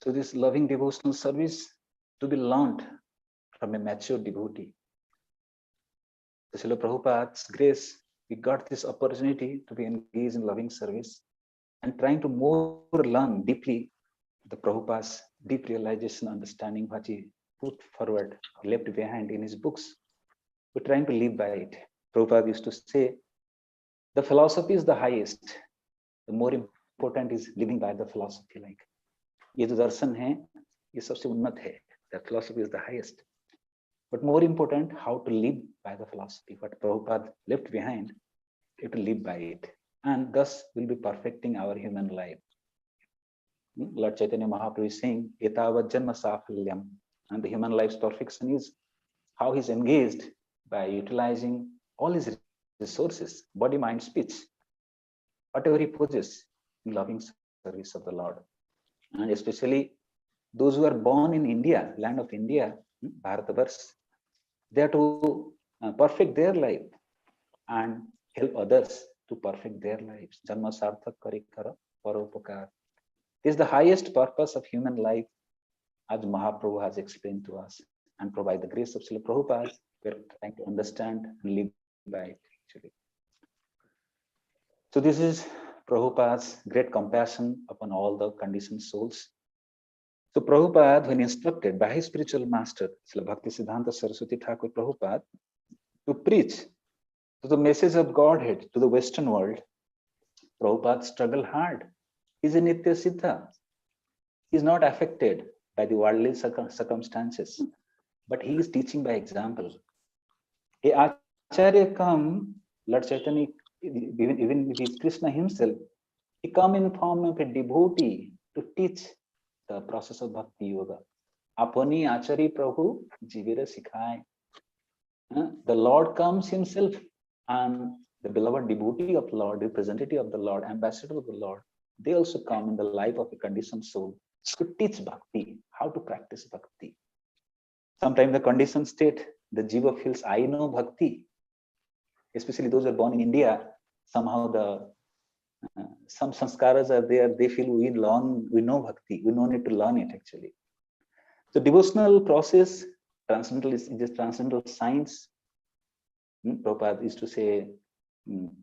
So this loving devotional service to be learned from a mature devotee. The Srila Prabhupada's grace, we got this opportunity to be engaged in loving service and trying to more learn deeply the Prabhupada's deep realization, understanding what he put forward, left behind in his books. We're trying to live by it. Prabhupada used to say, the philosophy is the highest. The more important is living by the philosophy. Like, ये जो दर्शन है, ये सबसे उन्नत है. The philosophy is the highest. But more important, how to live by the philosophy. What Prabhupada left behind, we have to live by it. And thus we'll be perfecting our human life. Lord Chaitanya Mahaprabhu is saying, Etavad Janma Safalyam. And the human life's perfection is how he's engaged by utilizing all his resources, body, mind, speech, whatever he possesses in loving service of the Lord. And especially those who are born in India, land of India, Bharatavarsha, they are to perfect their life and help others to perfect their lives. Janma sarthak kare kara paropakar. This is the highest purpose of human life, as Mahaprabhu has explained to us, and provide the grace of Srila Prabhupada. We're trying to understand and live by it, actually. So this is Prabhupada's great compassion upon all the conditioned souls. So Prabhupada, when instructed by his spiritual master, Srila Bhakti Siddhanta Saraswati Thakur Prabhupada, to preach to the message of Godhead to the Western world, Prabhupada struggled hard. He's a Nitya Siddha. He's not affected by the worldly circumstances, but he is teaching by example. A Acharya come, Lord Chaitanya, even with Krishna himself, he come in form of a devotee to teach the process of Bhakti Yoga. Apani Achari Prabhu Jivira Sikhai. The Lord comes himself, and the beloved devotee of the Lord, representative of the Lord, ambassador of the Lord, they also come in the life of a conditioned soul to teach Bhakti, how to practice Bhakti. Sometimes the conditioned state, the Jiva feels, I know Bhakti. Especially those who are born in India, somehow some sanskaras are there, they feel we know Bhakti, we don't need to learn it actually. So devotional process, transcendental is just transcendental science. Prabhupada used to say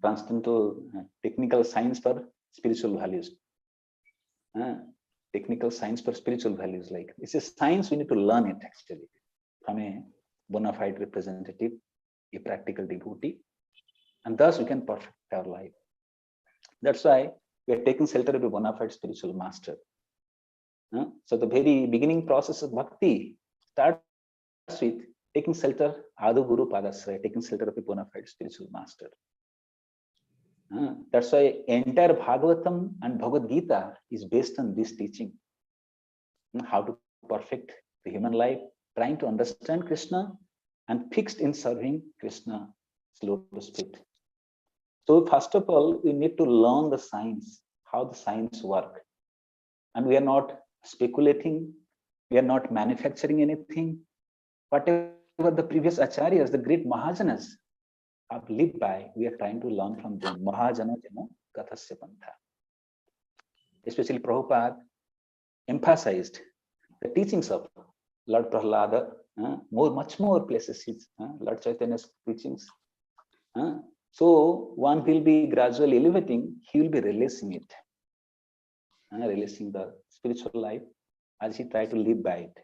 transcendental technical science for spiritual values. Technical science for spiritual values. Like it's a science, we need to learn it actually from a bona fide representative, a practical devotee, and thus we can perfect our life. That's why we are taking shelter of a bona fide spiritual master. So the very beginning process of bhakti starts with taking shelter, Adu Guru Padasraya, taking shelter of a bona fide spiritual master. That's why entire Bhagavatam and Bhagavad Gita is based on this teaching. How to perfect the human life, trying to understand Krishna and fixed in serving Krishna, lotus feet. So first of all, we need to learn the science, how the science work. And we are not speculating, we are not manufacturing anything. Whatever the previous acharyas, the great Mahajanas have lived by, we are trying to learn from them. Mahajana Jana Kathasya Pantha. Especially Prabhupada emphasized the teachings of Lord Prahlada, much more places, Lord Chaitanya's teachings. So one will be gradually elevating, he will be releasing it, releasing the spiritual life as he try to live by it.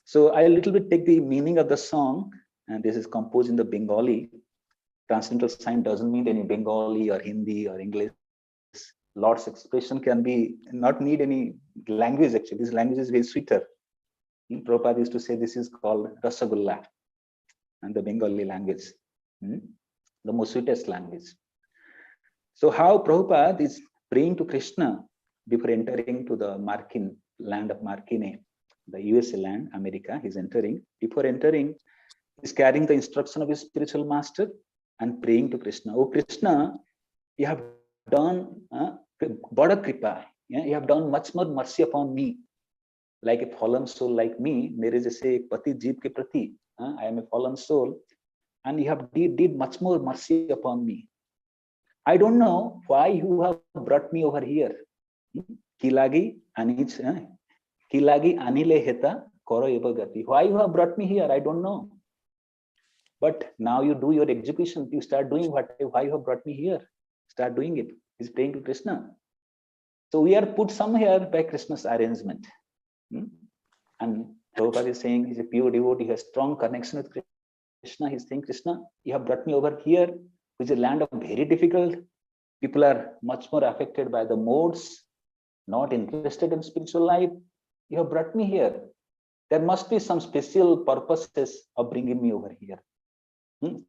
So I a little bit take the meaning of the song, and this is composed in the Bengali. Transcendental science doesn't mean any Bengali or Hindi or English. Lord's expression can be not need any language actually. This language is very sweeter. Prabhupada used to say this is called Rasagulla and the Bengali language, the most sweetest language. So how Prabhupada is praying to Krishna before entering to the Markin, land of Markine, the USA land, America, he's entering. Before entering, he's carrying the instruction of his spiritual master and praying to Krishna. Oh Krishna, you have done Bada Kripa, you have done much more mercy upon me. Like a fallen soul like me, mere jaise ek pati jeev ke prati, I am a fallen soul, and you have did much more mercy upon me. I don't know why you have brought me over here. Kilagi and Kilagi anile heta koro evagati. Why you have brought me here? I don't know. But now you do your execution. You start doing why you have brought me here. Start doing it. He's praying to Krishna. So we are put somewhere by Krishna's arrangement. And Prabhupada is saying he's a pure devotee, he has strong connection with Krishna. He's saying, Krishna, you have brought me over here, which is a land of very difficult. People are much more affected by the modes, not interested in spiritual life. You have brought me here. There must be some special purposes of bringing me over here.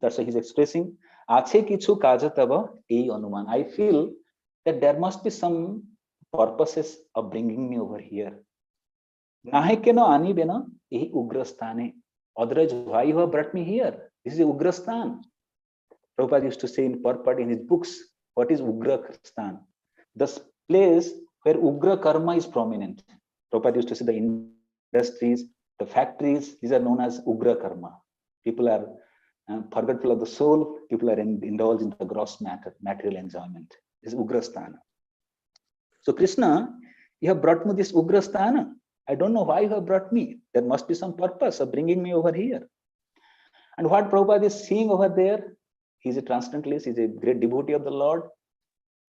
That's why he's expressing, Ache kichu kaja tava ei anuman. I feel that there must be some purposes of bringing me over here. Nahekeno ani bena ehi ugrasthane. Otherwise, why you have brought me here? This is Ugrastan. Prabhupada used to say in purport in his books, what is Ugrastan? The place where Ugra karma is prominent. Prabhupada used to say the industries, the factories, these are known as Ugra karma. People are forgetful of the soul, people are indulged in the gross material enjoyment. This is Ugrasthana. So Krishna, you have brought me this Ugrasthana. I don't know why you have brought me. There must be some purpose of bringing me over here. And what Prabhupada is seeing over there, he's a transcendentalist, he's a great devotee of the Lord.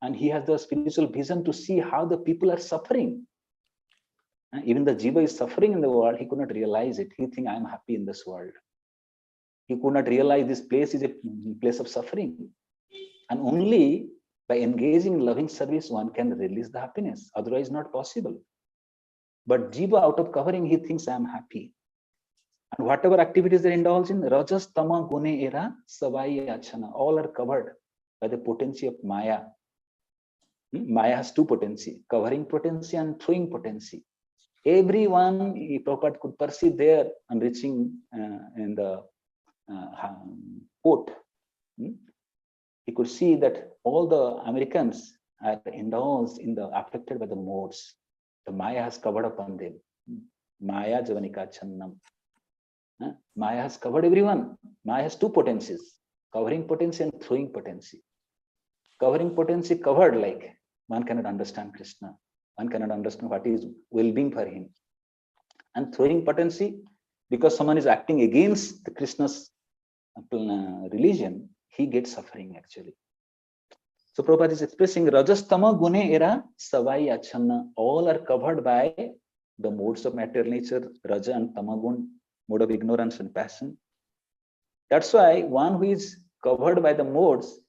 And he has the spiritual vision to see how the people are suffering. Even the jiva is suffering in the world, he could not realize it. He thinks, I am happy in this world. He could not realize this place is a place of suffering. And only by engaging in loving service, one can release the happiness. Otherwise, not possible. But jiva, out of covering, he thinks, I am happy. And whatever activities they indulge in, rajas, tama, gune, era, savai, achana, all are covered by the potency of Maya. Maya has two potency, covering potency and throwing potency. Everyone, Prabhupada could perceive there on reaching in the port. He could see that all the Americans are indulged in the affected by the modes. The Maya has covered upon them. Maya javanika channam. Maya has covered everyone. Maya has two potencies, covering potency and throwing potency. Covering potency covered, like one cannot understand Krishna. One cannot understand what is well-being for him. And throwing potency, because someone is acting against the Krishna's religion, he gets suffering actually. So Prabhupada is expressing Rajastama Gune Era Savai Achanna. All are covered by the modes of material nature, Raja and Tamagun, mode of ignorance and passion. That's why one who is covered by the modes,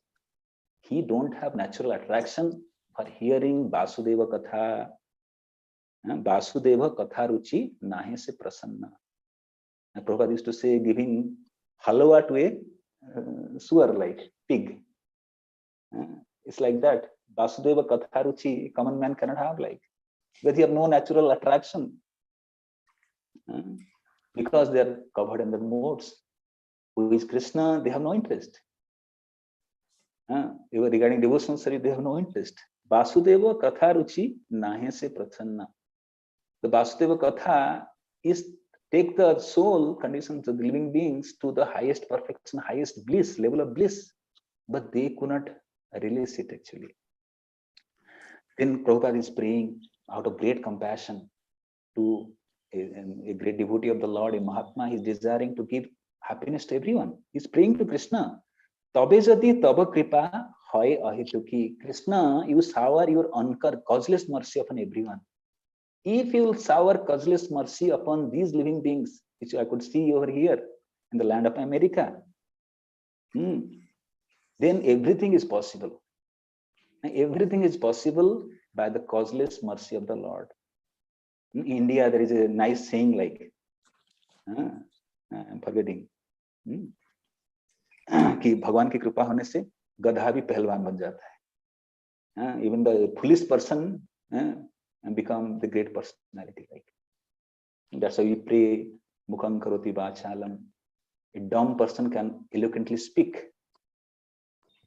he don't have natural attraction for hearing Vasudeva Katha. Vasudeva Katha Ruchi Nahe Se Prasanna. And Prabhupada used to say, giving halwa to a sewer like pig. It's like that. Vasudeva Katha Ruchi, common man cannot have like. Because he have no natural attraction. Because they are covered in the modes. Who is Krishna, they have no interest. Regarding devotional service, they have no interest. Vasudeva Katha Ruchi Nahe Se Prasanna. The Vasudeva Katha is take the soul conditions of the living beings to the highest perfection, highest bliss, level of bliss. But they could not release it actually. Then Prabhupada is praying out of great compassion to a great devotee of the Lord, a Mahatma. He is desiring to give happiness to everyone. He is praying to Krishna. Tabe jati taba kripa hoy ahituki. Krishna, you shower your causeless mercy upon everyone. If you will shower causeless mercy upon these living beings, which I could see over here in the land of America, then everything is possible. Everything is possible by the causeless mercy of the Lord. In India, there is a nice saying like, I'm forgetting, कि भगवान की कृपा होने से गधा भी पहलवान बन जाता है. Even the foolish person become the great personality. Like that's why we pray, Mukham karoti vachalam. A dumb person can eloquently speak.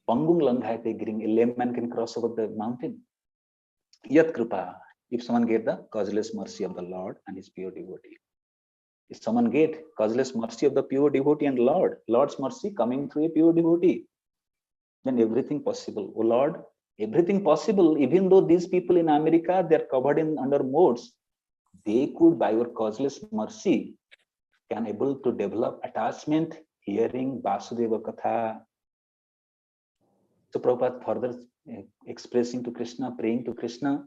Pangung langhayate giring, a lame man can cross over the mountain. Yat kripa, if someone get the causeless mercy of the Lord and his pure devotee. If someone get causeless mercy of the pure devotee and Lord's mercy coming through a pure devotee, then everything possible. Oh Lord, everything possible, even though these people in America, they're covered in under modes. they could, by your causeless mercy, can able to develop attachment, hearing Vasudeva Katha. So Prabhupada further expressing to Krishna, praying to Krishna,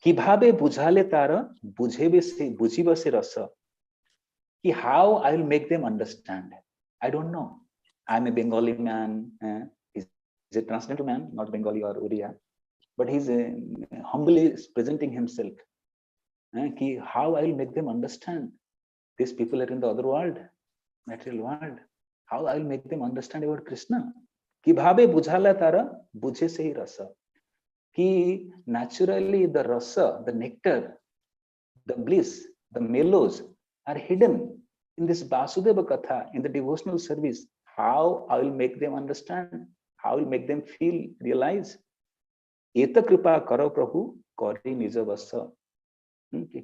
Kibhabe bujhale tara, bujiba se rasa. How I will make them understand. I don't know. I'm a Bengali man. He's a transcendental man, not Bengali or Uriya, but he's humbly presenting himself. How I will make them understand. These people are in the other world, material world. How I will make them understand about Krishna. Ki bhabe bujhala tara, bujhe se hi rasa. Ki naturally the rasa, the nectar, the bliss, the mellows are hidden in this Vasudeva Katha, in the devotional service. How I will make them understand, how I will make them feel, realize. Eta kripa karo Prabhu, kari nija vasa.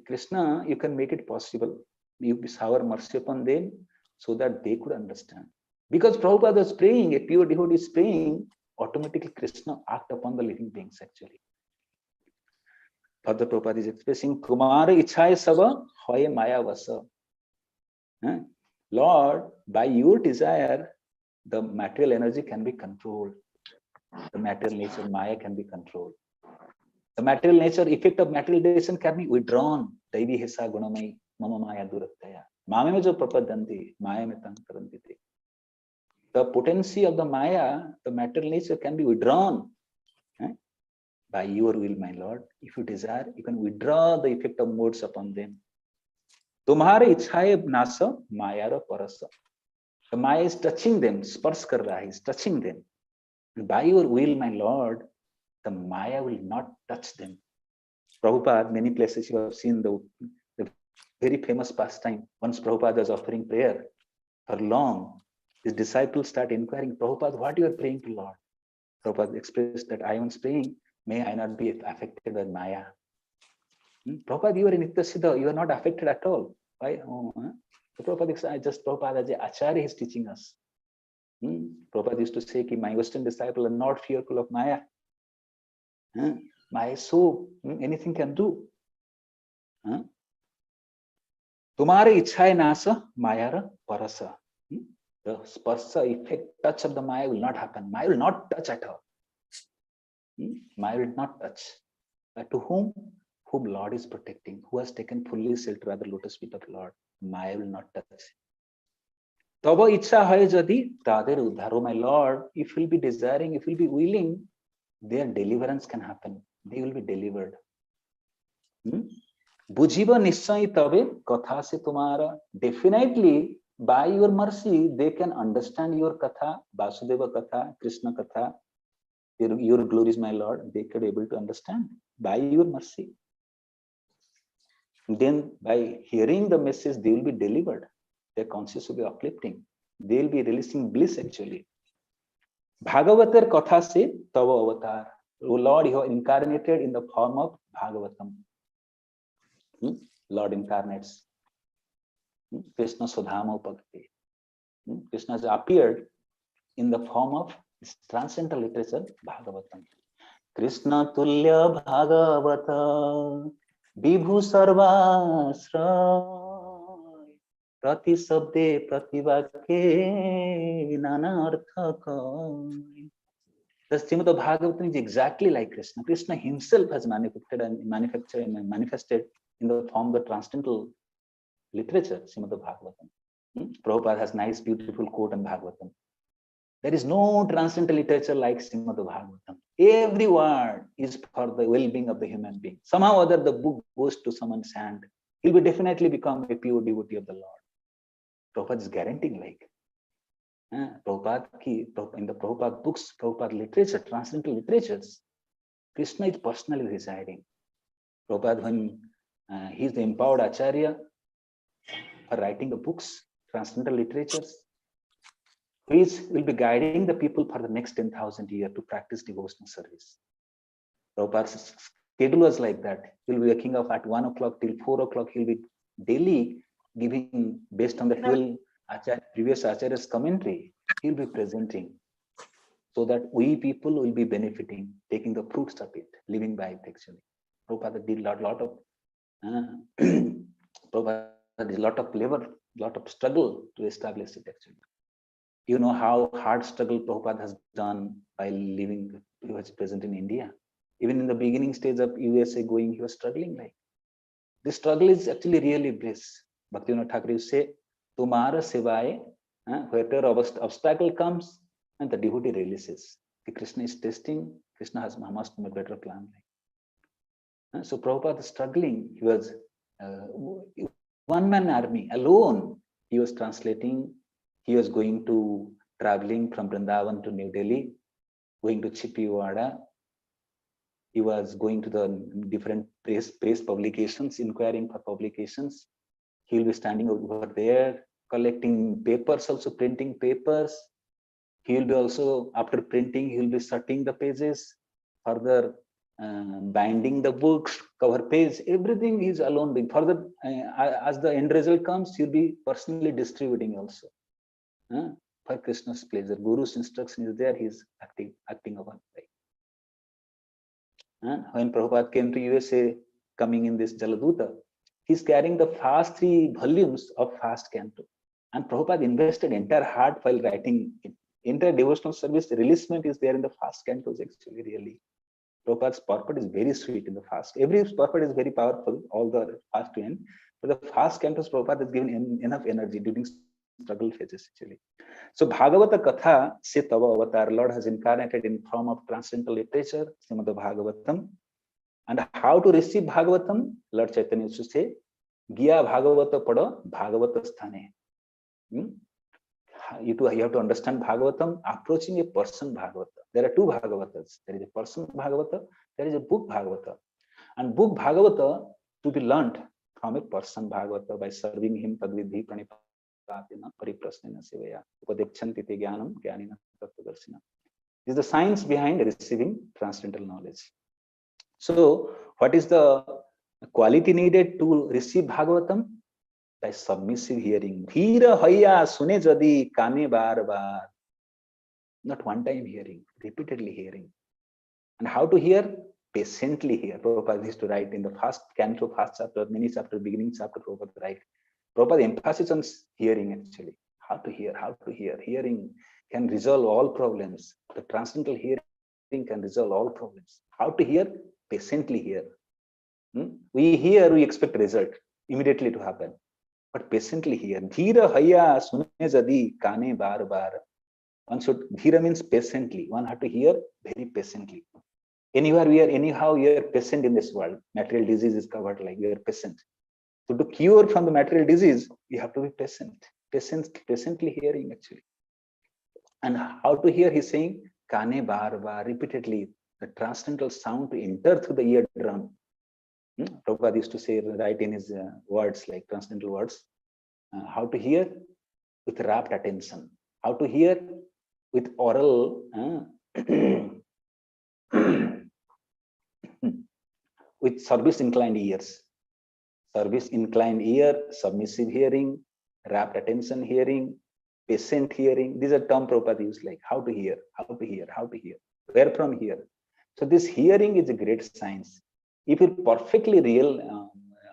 Krishna, you can make it possible. You shower mercy upon them so that they could understand. Because Prabhupada was praying, a pure devotee is praying, automatically Krishna act upon the living beings actually. Further Prabhupada is expressing, Kumara ichhaya sava, hoye maya vasa. Lord, by your desire, the material energy can be controlled. The material nature, maya, can be controlled. The material nature, effect of materialization can be withdrawn. Daivi hesa gunamai, mama maya durattaya. Mame mein jo prapadanti, maya mein tang karanti. The potency of the maya, the material nature can be withdrawn. By your will, my Lord. If you desire, you can withdraw the effect of modes upon them. Tumhare ichhaye nasa mayara parasa. The maya is touching them, spars kar raha is touching them. And by your will, my Lord, the maya will not touch them. Prabhupada, many places you have seen the very famous pastime. Once Prabhupada was offering prayer for long, his disciples start inquiring, Prabhupada, what you are praying to Lord? Prabhupada expressed that I was praying, may I not be affected by maya. Prabhupada, you are in Nityasiddha, you are not affected at all. Why? Prabhupada, Prabhupada Acharya is teaching us. Prabhupada used to say, my Western disciples are not fearful of maya. Maya is so, anything can do. Tumare ichhaya nasa mayara parasa. The sparsa effect, touch of the maya will not happen. Maya will not touch at all. Maya will not touch. To whom? Whom Lord is protecting, who has taken fully shelter at the lotus feet of Lord. Maya will not touch. Tava ichha hai jadi tader udharo, my Lord, if you'll be desiring, if you'll be willing, their deliverance can happen. They will be delivered. Bujiba nishchay tabe katha se tumara. Definitely, by your mercy, they can understand your katha, Vasudeva katha, Krishna katha. Your glories, my Lord, they could be able to understand by your mercy. Then by hearing the message, they will be delivered. Their conscience will be uplifting. They will be releasing bliss actually. Bhagavatar katha se tava avatar. O Lord, you are incarnated in the form of Bhagavatam. Lord incarnates. Krishna Sudhama Bhakti. Krishna has appeared in the form of transcendental literature, Bhagavatam. Krishna Tulya Bhagavata Vibhu Sarvasray Prati Sabde Prativake Nana Arthaka. The Srimad Bhagavatam is exactly like Krishna. Krishna himself has manifested in the form of the transcendental literature, Srimad Bhagavatam. Prabhupada has nice, beautiful quote on Bhagavatam. There is no transcendental literature like Srimad Bhagavatam. Every word is for the well-being of the human being. Somehow or other, the book goes to someone's hand. He will definitely become a pure devotee of the Lord. Prabhupada is guaranteeing like. Prabhupada in the Prabhupada books, Prabhupada literature, transcendental literatures, Krishna is personally residing. Prabhupada, when he is the empowered Acharya for writing the books, transcendental literatures, which will be guiding the people for the next 10,000 years to practice devotional service. Prabhupada's schedule was like that. He'll be waking up at 1 o'clock till 4 o'clock. He'll be daily giving, based on the 12 previous Acharya's commentary, he'll be presenting so that we people will be benefiting, taking the fruits of it, living by it actually. Prabhupada did a lot of Prabhupada is a lot of labor, lot of struggle to establish it actually. You know how hard struggle Prabhupada has done while living, he was present in India. Even in the beginning stage of USA going, he was struggling like. This struggle is actually really bliss. Bhaktivinoda Thakur used to say, Tumara Sivaye, wherever obstacle comes, and the devotee releases. The Krishna is testing, Krishna has must have a better plan. So Prabhupada is struggling. He was one-man army alone. He was translating. He was going to traveling from Vrindavan to New Delhi, going to Chippiwada. He was going to the different press publications, inquiring for publications. He will be standing over there, collecting papers, also printing papers. He will be also, after printing, he will be sorting the pages, further binding the books, cover page, everything is alone doing. Further, as the end result comes, he'll be personally distributing also. For Krishna's pleasure. Guru's instruction is there, he's acting upon it. When Prabhupada came to USA, coming in this Jaladuta, he's carrying the first 3 volumes of fast canto. And Prabhupada invested entire heart while writing it. Entire devotional service releasement is there in the fast cantos actually, really. Prabhupada's purport is very sweet in the fast. Every purport is very powerful, all the fast to end. But the fast cantos, Prabhupada has given enough energy during struggle phases actually. So Bhagavata Katha Se Tava Avatar, Lord has incarnated in form of transcendental literature, Srimad Bhagavatam. And how to receive Bhagavatam? Lord Chaitanya used to say, Gya Bhagavata Pada Bhagavata Sthane. You have to understand Bhagavatam approaching a person Bhagavata. There are 2 Bhagavatas. There is a person Bhagavata, there is a book Bhagavata. And book Bhagavata to be learnt from a person Bhagavata by serving him Tadvidhi Pranipatina Pariprasnena Sevaya Upadekshantite Jnanam Jnanina Tattvadarshina. This is the science behind receiving transcendental knowledge. So, what is the quality needed to receive Bhagavatam? By submissive hearing. Dhira haya sune jadi kane bar bar. Not one time hearing, repeatedly hearing. And how to hear? Patiently hear. Prabhupada used to write in the first canto, first chapter, many chapter, beginning chapter, Prabhupada write. Prabhupada emphasis on hearing actually. How to hear, how to hear. Hearing can resolve all problems. The transcendental hearing can resolve all problems. How to hear? Patiently hear. We hear, we expect result immediately to happen. But patiently hear. Dhira haya sune jadi kane bar bar. One should, dhira means patiently. One have to hear very patiently. Anywhere we are, anyhow, we are patient in this world. Material disease is covered like we are patient. So to cure from the material disease, we have to be patient. Patiently hearing actually. And how to hear? He's saying kane bar bar, repeatedly. The transcendental sound to enter through the eardrum. Prabhupada used to say, write in his words, like transcendental words, how to hear with rapt attention, how to hear with oral, with service inclined ears, submissive hearing, rapt attention hearing, patient hearing. These are terms Prabhupada used, like how to hear, where from hear. So this hearing is a great science. If you perfectly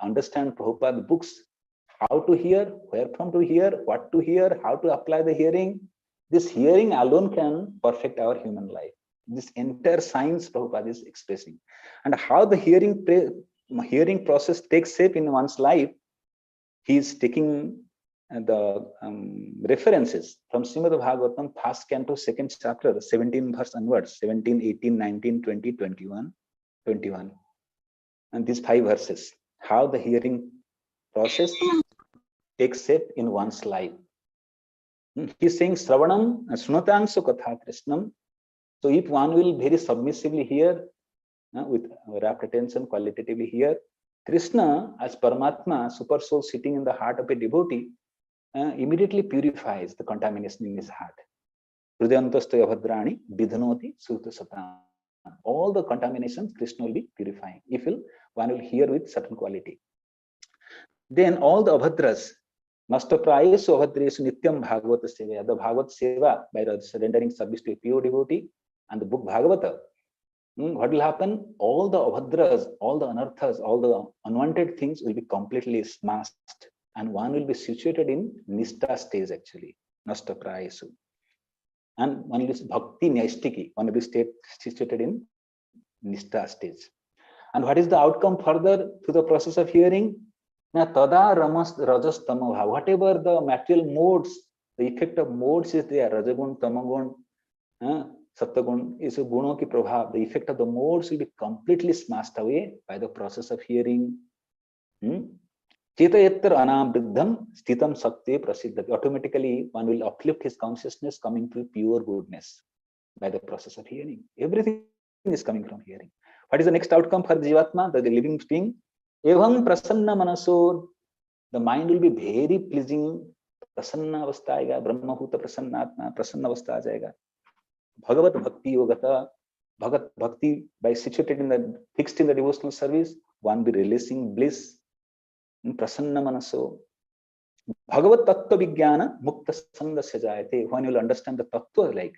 understand Prabhupada books, how to hear, where from to hear, what to hear, how to apply the hearing, this hearing alone can perfect our human life. This entire science Prabhupada is expressing. And how the hearing process takes shape in one's life, he is taking the references from Srimad Bhagavatam, first canto, second chapter, 17 verse onwards, 17, 18, 19, 20, 21, 21. And these 5 verses, how the hearing process takes shape in one's life. He's saying, Sravanam, Sunatangsu Katha Krishnam. So if one will very submissively hear, with rapt attention, qualitatively hear, Krishna as Paramatma, super soul sitting in the heart of a devotee, immediately purifies the contamination in his heart. Hridayantastaya bhadrani vidhanoti sutta satam. All the contaminations Krishna will be purifying if one will hear with certain quality. Then all the abhadras, nastaprayesu abhadresu nityam bhagavata seva, the Bhagavat seva by surrendering service to a pure devotee, and the book Bhagavata, What will happen? All the abhadras, all the anarthas, all the unwanted things will be completely smashed, and one will be situated in nishta stage actually, nasta prayasu. And one is bhakti nyaistiki, one will be situated in nishta stage. And what is the outcome further to the process of hearing? Now, tada ramas rajas tamabha, whatever the material modes, the effect of modes is there, rajagun, tamagun, Saptagun is a guno ki prabhav. The effect of the modes will be completely smashed away by the process of hearing. Chetayattara anamriddham stitam sakte prasiddha. Automatically, one will uplift his consciousness coming to pure goodness by the process of hearing. Everything is coming from hearing. What is the next outcome for Jivatma, the living being? Evam prasanna manaso. The mind will be very pleasing. Prasanna avastha aayega. Brahmabhuta prasannatma. Prasanna avastha aa jayega. Bhagavat Bhakti Yogata, Bhagat Bhakti, by situated in the fixed in the devotional service, one be releasing bliss, prasanna manaso. Bhagavat Tattva Vijnana Mukta Sandasya Jayate. When you will understand the Tattva, like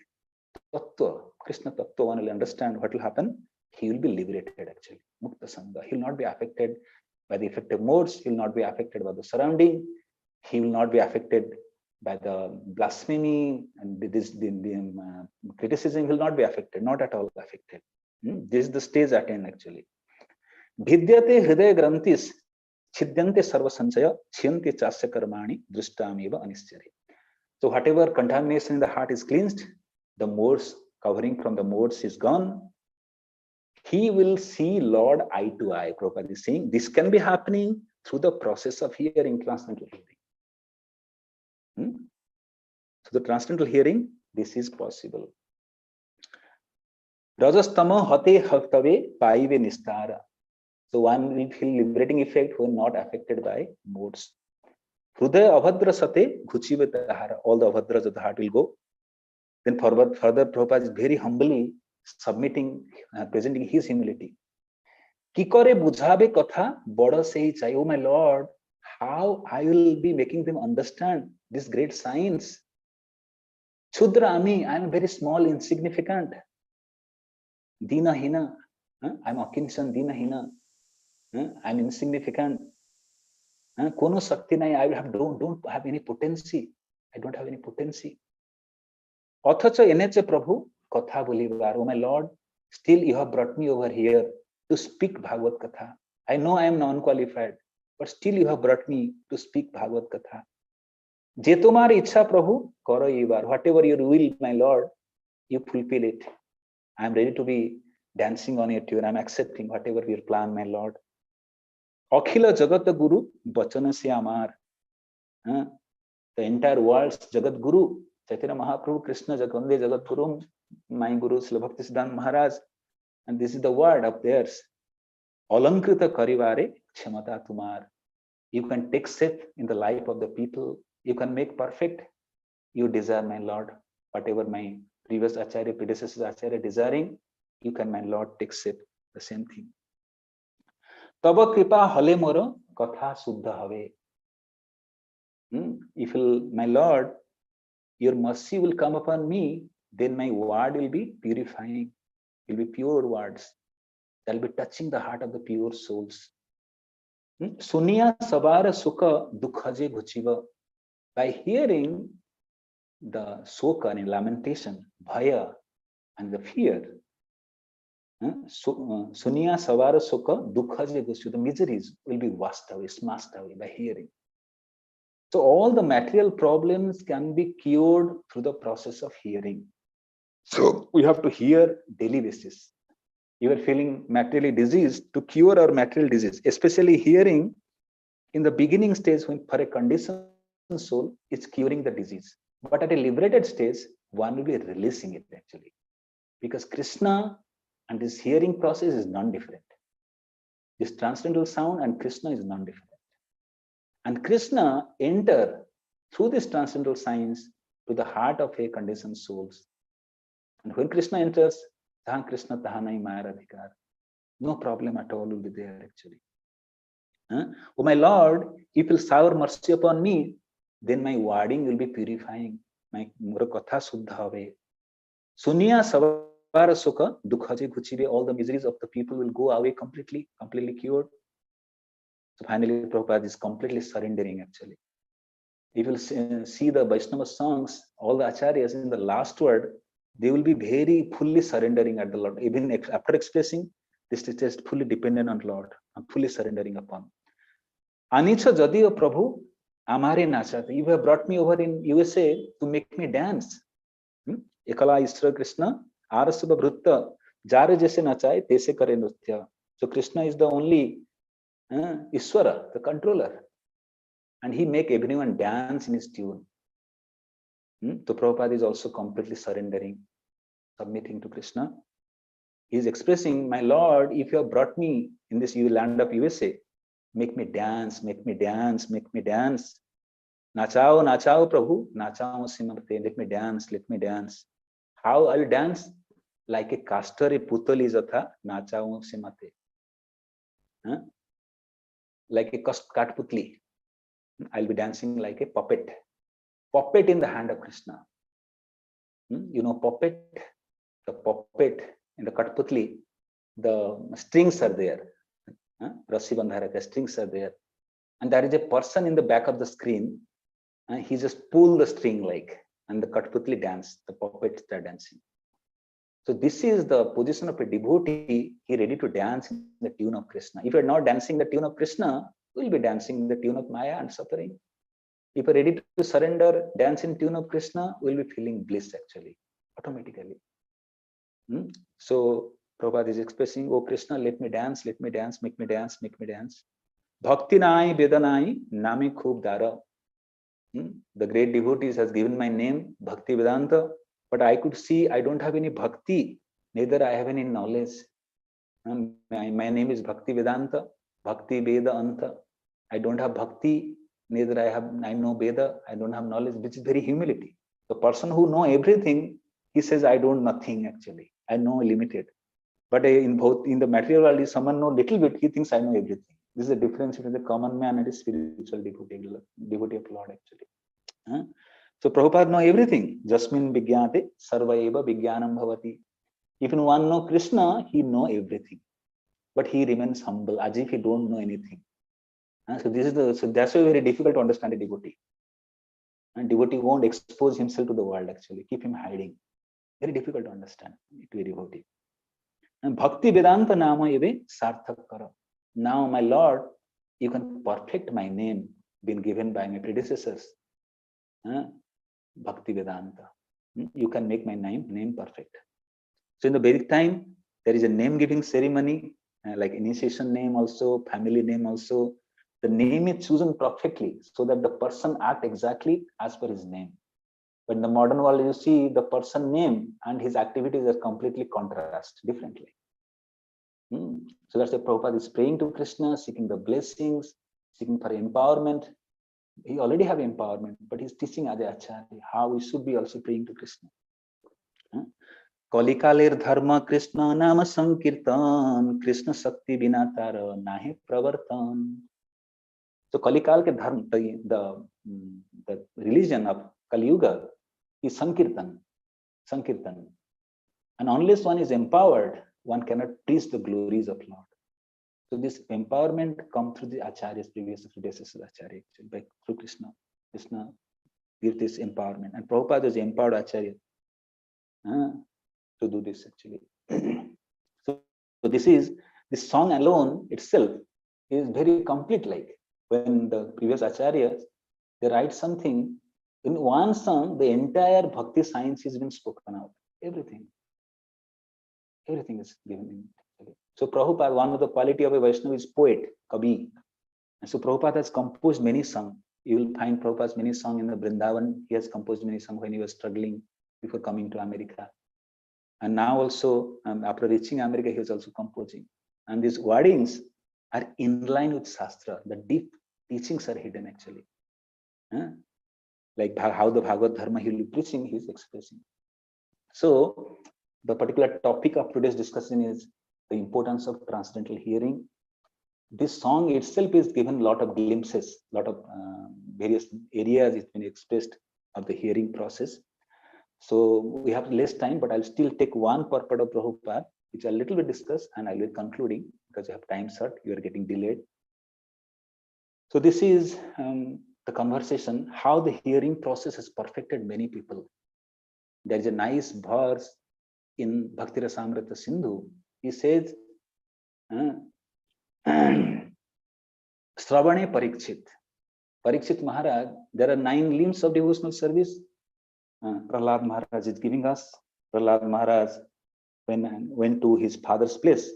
Tattva, Krishna Tattva, one will understand what will happen. He will be liberated actually. Mukta Sangha. He will not be affected by the effective modes. He will not be affected by the surrounding. He will not be affected by the blasphemy and the criticism. Will not be affected, not at all affected. This is the stage attained actually. Vidyate hridaya grantis chidyante sarva sanchaya chhyante chasya karmani drishtameva anischari. So whatever contamination in the heart is cleansed, the modes covering from the modes is gone. He will see Lord eye to eye. Prabhupada is saying this can be happening through the process of hearing, transcendental hearing. So the transcendental hearing, this is possible. Rajastama hate haktave paive nistara. So one will feel liberating effect when not affected by modes. Hrudaya avadra sate ghuchivetahara. All the avadras of the heart will go. Then further Prabhupada is very humbly submitting, presenting his humility. Kikore bujhabe katha bada sei chai. Oh my Lord, how I will be making them understand this great science. Chudra ami, I am very small, insignificant. Dina hina, I am akinsan, dina hina. I am insignificant. Kono sakti nai, I don't have any potency. I don't have any potency. Othacha eneche Prabhu katha bolibar. Oh my Lord, still you have brought me over here to speak Bhagavad Katha. I know I am non-qualified, but still you have brought me to speak Bhagavad Katha. Je tomar ichha Prabhu karo ibar. Whatever your will, my Lord, you fulfill it. I am ready to be dancing on your tune. I am accepting whatever your plan, my Lord. Akhila Jagat Guru Bachana se amar. The entire world's Jagat Guru, Chaitanya Mahaprabhu, Krishna Jagande Jagat Guru, my Guru Srila Bhaktisiddhanta Maharaj, and this is the word of theirs. Alankrita karivare kshamata tumar. You can take shape in the life of the people. You can make perfect. You desire, my Lord, whatever my previous Acharya, predecessors Acharya desiring, you can, my Lord, take shape. The same thing. Tava kripa hale moro katha suddha have. If my Lord, your mercy will come upon me, then my word will be purifying, will be pure words. That will be touching the heart of the pure souls. Suniya sabara sukha dukhaje ghuchiva. By hearing the soka and lamentation, bhaya and the fear, suniya savara sukha dukhaje ghuchiva, the miseries will be washed away, smashed away by hearing. So all the material problems can be cured through the process of hearing. So we have to hear daily basis. You are feeling materially diseased, to cure our material disease, especially hearing in the beginning stage when for a conditioned soul, it's curing the disease. But at a liberated stage, one will be releasing it actually. Because Krishna and this hearing process is non-different. This transcendental sound and Krishna is non-different. And Krishna enter through this transcendental science to the heart of a conditioned souls. And when Krishna enters, Tahan Krishna Tahanai Mayaradhikar. No problem at all will be there actually. Oh my Lord, if you shower mercy upon me, then my wording will be purifying. My murakatha suddha have. Suniya sukha dukha je ghuchibe, all the miseries of the people will go away completely cured. So finally, Prabhupada is completely surrendering actually. If you see the Vaishnava songs, all the acharyas in the last word, they will be very fully surrendering at the Lord. Even after expressing, this is just fully dependent on Lord. I'm fully surrendering upon. Anicha Jadiyo Prabhu, Amare Nachate. You have brought me over in USA to make me dance. Ekala Ishra Krishna, Arasubha Bhrutta, Jare Jese Nachaye, Tese Kare Nritya. So Krishna is the only Ishwara, the controller. And he make everyone dance in his tune. So Prabhupada is also completely surrendering, submitting to Krishna. He is expressing, my Lord, if you have brought me in this land of USA, make me dance, make me dance, make me dance. Nachao, nachao, Prabhu, nachao simarte, let me dance, let me dance. How I'll dance? Like a castor, a putali jatha, nachao simate. Like a katputli. I'll be dancing like a puppet. Puppet in the hand of Krishna. You know, puppet, the puppet in the Katputli, the strings are there. Rasi Bandhara, the strings are there. And there is a person in the back of the screen. He just pull the string like, and the Katputli dance, the puppets are dancing. So this is the position of a devotee. He ready to dance in the tune of Krishna. If you're not dancing the tune of Krishna, we'll be dancing the tune of Maya and suffering. If you're ready to surrender, dance in tune of Krishna, we'll be feeling bliss actually, automatically. So Prabhupada is expressing, oh Krishna, let me dance, make me dance, make me dance, make me dance. Bhakti nai vedanai nami khub dara. The great devotees has given my name, Bhakti Vedanta, but I could see I don't have any bhakti, neither I have any knowledge. My name is Bhakti Vedanta, Bhakti Veda Anta. I don't have bhakti, neither I know Veda, I don't have knowledge, which is very humility. The person who know everything, he says, I don't nothing actually. I know limited. But in the material world, if someone know little bit, he thinks I know everything. This is the difference between the common man and the spiritual devotee of Lord actually. So Prabhupada know everything. Jasmin Vigyate Sarva Eva Vigyanam Bhavati. If one know Krishna, he know everything. But he remains humble, as if he don't know anything. So that's why very difficult to understand a devotee. And devotee won't expose himself to the world actually, keep him hiding. Very difficult to understand to a devotee. And Bhakti Vedanta Nama Eve Sarthak Kara. Now, my Lord, you can perfect my name, been given by my predecessors. Bhakti Vedanta. You can make my name perfect. So in the Vedic time, there is a name giving ceremony, like initiation name also, family name also. The name is chosen perfectly so that the person act exactly as per his name. But in the modern world, you see the person name and his activities are completely contrast differently. So that's why Prabhupada is praying to Krishna, seeking the blessings, seeking for empowerment. He already have empowerment, but he's teaching as Acharya how we should be also praying to Krishna. Kalikaler dharma Krishna nama sankirtan, Krishna sakti binatara nahe pravartan. So Kalikal ke dharma, the religion of Kali Yuga is Sankirtan. Sankirtan. And unless one is empowered, one cannot preach the glories of Lord. So this empowerment comes through the Acharyas, previous predecessors Acharya, through Krishna. Krishna gives this empowerment. And Prabhupada is empowered Acharya to do this actually. So this song alone itself is very complete. Like when the previous Acharyas, they write something, in one song, the entire bhakti science has been spoken out. Everything is given in. So Prabhupada, one of the quality of a Vaishnava is poet, Kavi. And so Prabhupada has composed many songs. You will find Prabhupada's many songs in the Vrindavan. He has composed many songs when he was struggling before coming to America. And now also, after reaching America, he was also composing. And these wordings are in line with Shastra. The deep teachings are hidden actually. Like how the Bhagavad Dharma he will be preaching, he is expressing. So the particular topic of today's discussion is the importance of transcendental hearing. This song itself is given a lot of glimpses, a lot of various areas it's been expressed of the hearing process. So we have less time, but I'll still take one purport of Prabhupada, which I'll little bit discuss, and I'll be concluding because you have time short, you are getting delayed. So this is the conversation, how the hearing process has perfected many people. There is a nice verse in Bhakti Rasamrita Sindhu. He says, Sravane Parikshit. Parikshit Maharaj, there are 9 limbs of devotional service. Prahlad Maharaj is giving us. Prahlad Maharaj, when went to his father's place,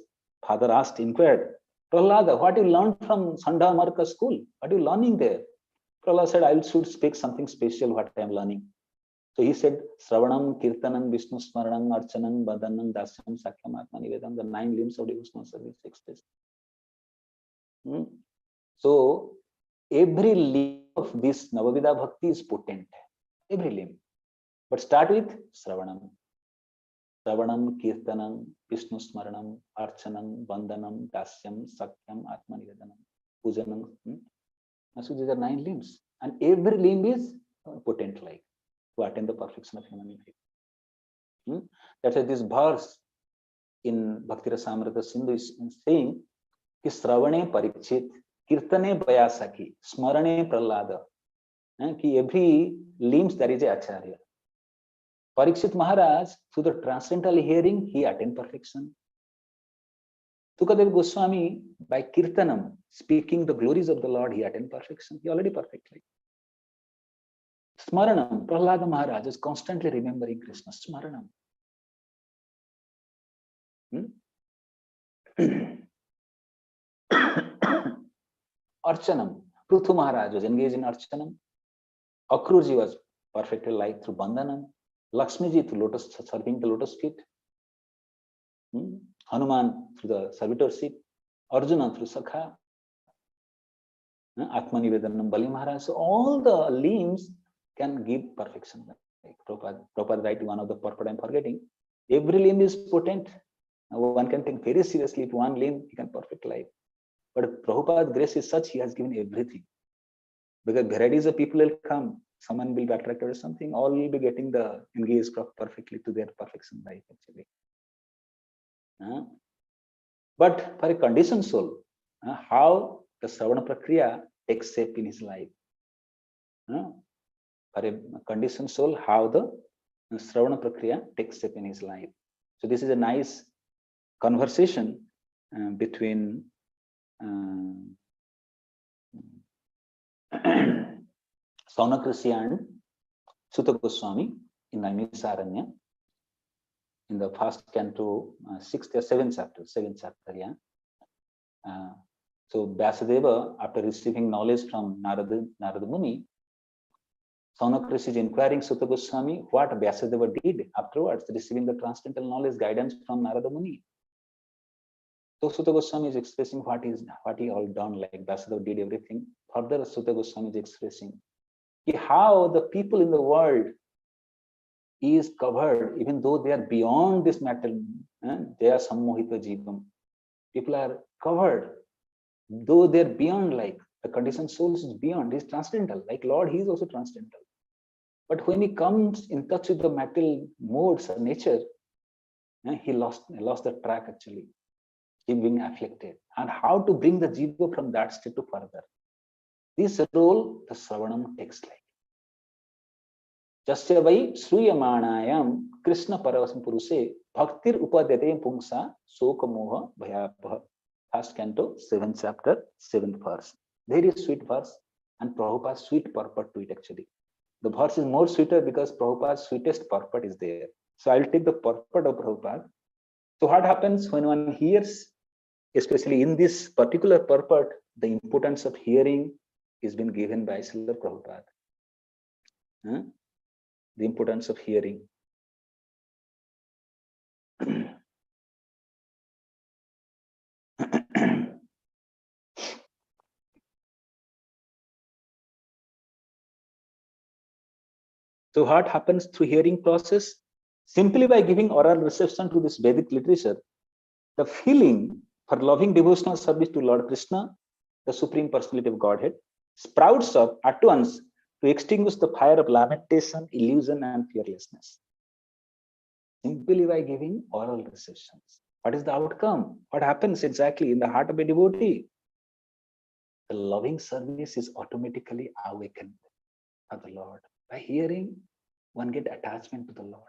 father asked, inquired, Prahlada, what you learned from Sandha Marka school? What are you learning there? Prahlad said, I should speak something special, what I am learning. So he said, Sravanam, Kirtanam, Vishnu Smaranam, Archanam, Badanam, Dasyam, Sakyam, Atma Nivedam, the 9 limbs of devotional service expressed. So every limb of this Navavidha Bhakti is potent. Every limb. But start with Sravanam. Sravanam, Kirtanam, Vishnu Smaranam, Archanam, Bandanam, Dasyam, Sakyam, Atma Nivedanam, Pujanam. So these are 9 limbs. And every limb is potent like to attain the perfection of human life. That's why this verse in Bhakti Rasamrita Sindhu is saying, Ki Sravane Parikshit, Kirtane Bayasaki, Smarane Prahlada. Ki every limbs there is a Acharya. Parikshit Maharaj, through the transcendental hearing, he attained perfection. Sukadev Goswami, by Kirtanam, speaking the glories of the Lord, he attained perfection. He already perfectly. Smaranam, Prahlada Maharaj is constantly remembering Krishna. Smaranam. Archanam, Pruthu Maharaj was engaged in Archanam. Akrurji was perfectly like through Bandhanam. Lakshmiji through lotus, serving the lotus feet. Hanuman through the servitorship. Arjuna through Sakha. Atma Nivedanam, Bali Maharaj. So all the limbs can give perfection. Like Prabhupada write one of the purport I'm forgetting. Every limb is potent. One can think very seriously if one limb he can perfect life. But Prabhupada's grace is such, he has given everything. Because varieties of people will come. Someone will be attracted or something, all will be getting the engaged perfectly to their perfection life actually. But for a conditioned soul, how the Sravana Prakriya takes shape in his life. For a conditioned soul, how the Sravana Prakriya takes shape in his life. So this is a nice conversation between Saunak Rishi and Sutta Goswami in Naimisaranya in the first canto, 6th or 7th chapter, yeah. So Vyasadeva, after receiving knowledge from Narada Muni, Saunak Rishi is inquiring Sutta Goswami what Vyasadeva did afterwards, receiving the transcendental knowledge guidance from Narada Muni. So Sutta Goswami is expressing what he all done, like Vyasadeva did everything. Further, Sutta Goswami is expressing how the people in the world is covered, even though they are beyond this matter, they are sammohita jivam. People are covered, though they're beyond, like the conditioned souls is beyond, he's transcendental, like Lord, he is also transcendental. But when he comes in touch with the material modes of nature, he lost the track actually, him being afflicted. And how to bring the jiva from that state to further. This role the Sravanam takes like. Jasya vai Sruyamanayam Krishna Paravasam Puruse Bhaktir Upadhyate Pungsa Soka Moha Bhayapaha. First canto, 7th chapter, 7th verse. Very sweet verse, and Prabhupada's sweet purport to it actually. The verse is more sweeter because Prabhupada's sweetest purport is there. So I'll take the purport of Prabhupada. So what happens when one hears, especially in this particular purport, the importance of hearing is been given by Srila Prabhupada. The importance of hearing. So what happens through hearing process? Simply by giving oral reception to this Vedic literature, the feeling for loving devotional service to Lord Krishna, the Supreme Personality of Godhead, sprouts up at once to extinguish the fire of lamentation, illusion, and fearlessness. simply by giving oral receptions. What is the outcome? What happens exactly in the heart of a devotee? The loving service is automatically awakened for the Lord. By hearing, one get attachment to the Lord.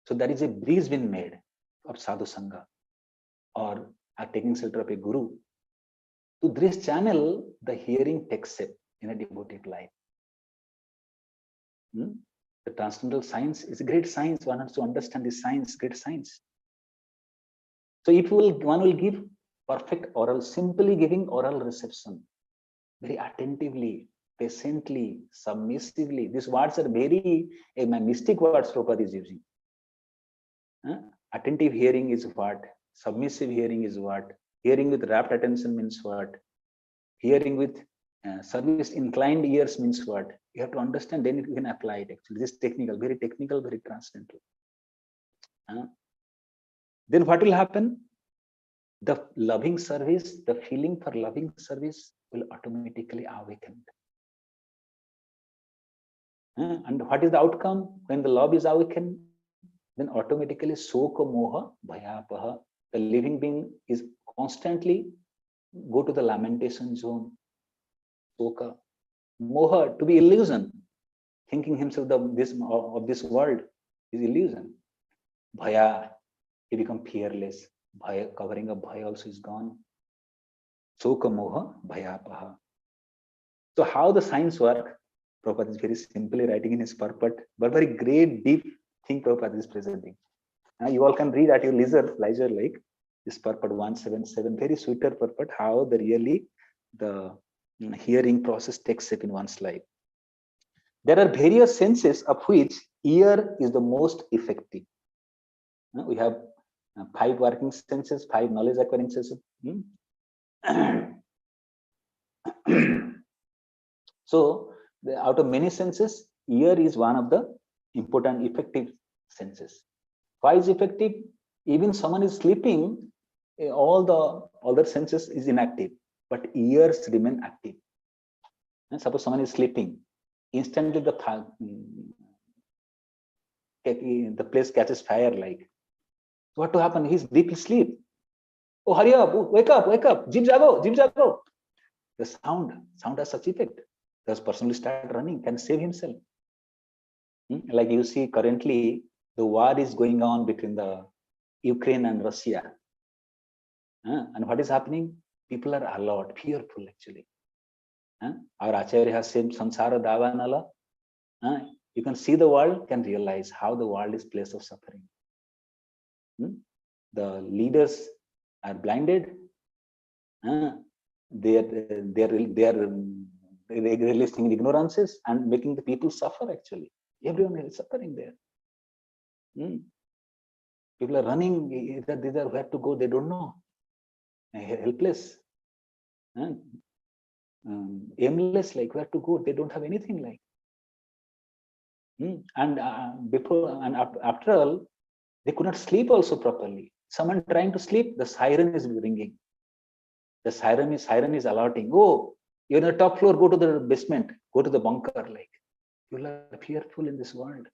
So there is a breeze been made of sadhu sangha or taking shelter of a guru. To this channel, the hearing takes shape in a devotee life. The transcendental science is a great science. One has to understand this science, great science. So if one will give perfect oral, simply giving oral reception, very attentively, patiently, submissively. These words are very mystic words Prabhupada is using. Attentive hearing is what? Submissive hearing is what? Hearing with rapt attention means what? Hearing with service inclined ears means what? You have to understand, then you can apply it actually. This is technical, very transcendental. Then what will happen? The loving service, the feeling for loving service will automatically awaken. And what is the outcome? When the love is awakened, then automatically soka moha bhayapaha. The living being is constantly go to the lamentation zone. Soka. Moha, to be illusion. Thinking himself of this world is illusion. Bhaya, he become fearless. Bhaya, covering up bhaya also is gone. Soka moha bhayapaha. So how the science work? Prabhupada is very simply writing in his purport, but very great, deep thing Prabhupada is presenting. You all can read at your leisure like this purport 177, very sweeter purport, how the hearing process takes shape in one's life. There are various senses of which ear is the most effective. We have 5 working senses, 5 knowledge acquiring senses. So out of many senses, ear is one of the important effective senses. Why is effective? Even someone is sleeping, all the other senses is inactive, but ears remain active. And suppose someone is sleeping, instantly the place catches fire. Like, what to happen? He's deep sleep. Oh, hurry up! Wake up! Jib jago! The sound has such effect. Does personally start running, can save himself. Like you see currently, the war is going on between the Ukraine and Russia. And what is happening? People are alert, fearful actually. Our Acharya has said, Samsara Davanala. You can see the world, can realize how the world is place of suffering. The leaders are blinded. They are listing in ignorances and making the people suffer actually. Everyone is suffering there. People are running, either where to go, they don't know. Helpless. Aimless, like where to go, they don't have anything like. And after all, they could not sleep also properly. Someone trying to sleep, the siren is ringing. The siren is alerting. Oh, you're on the top floor, go to the basement, go to the bunker. Like, people are fearful in this world.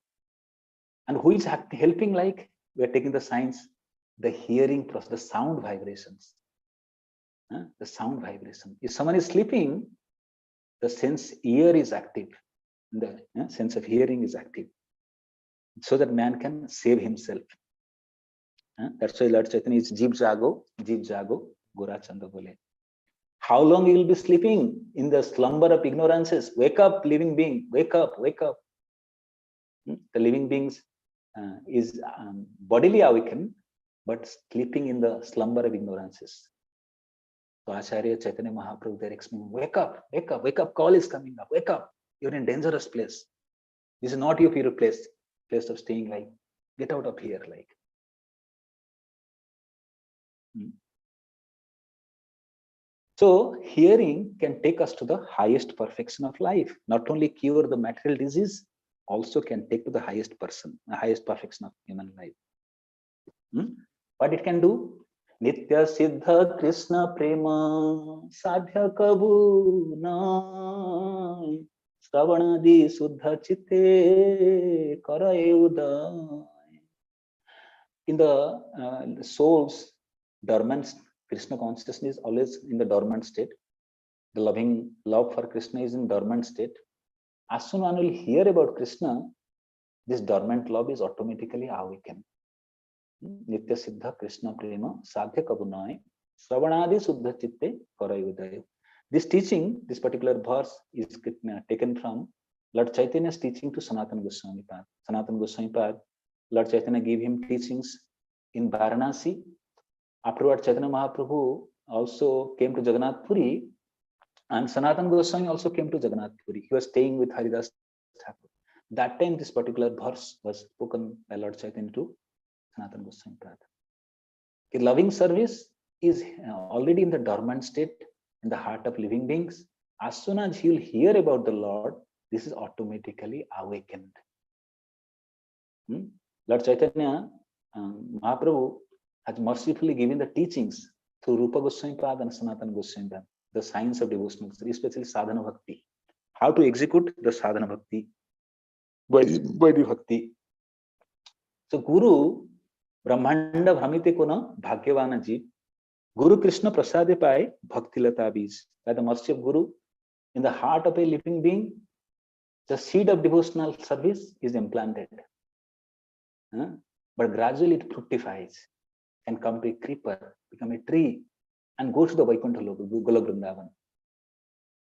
And who is helping? Like, we're taking the science, the hearing process, the sound vibrations. The sound vibration. If someone is sleeping, the sense ear is active. The sense of hearing is active. So that man can save himself. That's why Lord Chaitanya is Jeev Jago, Gora Chanda Bole. How long you will be sleeping in the slumber of ignorances? Wake up, living being. Wake up. The living beings is bodily awakened, but sleeping in the slumber of ignorances. So Acharya Chaitanya Mahaprabhu there explaining, wake up, call is coming up, wake up. You're in dangerous place. This is not your place of staying, like, get out of here, like. So hearing can take us to the highest perfection of life. Not only cure the material disease, also can take to the highest perfection of human life. What it can do? Nitya Siddha Krishna Prema Sadhya Kabu Na Savanadi Suddha Chitte Karaye Uday. in the soul's dormant, Krishna consciousness is always in the dormant state. The loving love for Krishna is in dormant state. As soon as one will hear about Krishna, this dormant love is automatically awakened. Nitya Siddha Krishna Prema Sadhya Kabunai Sravanadi Suddha Chitte Karayudaya. This teaching, this particular verse is taken from Lord Chaitanya's teaching to Sanatana Goswami Pad. Sanatana Goswami Pad, Lord Chaitanya gave him teachings in Varanasi. Afterward, Chaitanya Mahaprabhu also came to Jagannath Puri, and Sanatana Goswami also came to Jagannath Puri. He was staying with Haridas Thakur. That time, this particular verse was spoken by Lord Chaitanya to Sanatana Goswami Pad. Loving service is already in the dormant state in the heart of living beings. As soon as he will hear about the Lord, this is automatically awakened. Lord Chaitanya Mahaprabhu has mercifully given the teachings through Rupa Goswami Pad and Sanatana Goswami Pad, the science of devotional, especially sadhana bhakti, how to execute the sadhana bhakti, Vaidhi bhakti. So Guru Brahmanda Bhramite Kona Bhagyavana Jeev, Guru Krishna Prasade Pai Bhakti Lata Bij. By the mercy of Guru, in the heart of a living being, the seed of devotional service is implanted. But gradually it fructifies and come to a creeper, become a tree, and go to the Vaikuntha Loka, Gula Vrindavan.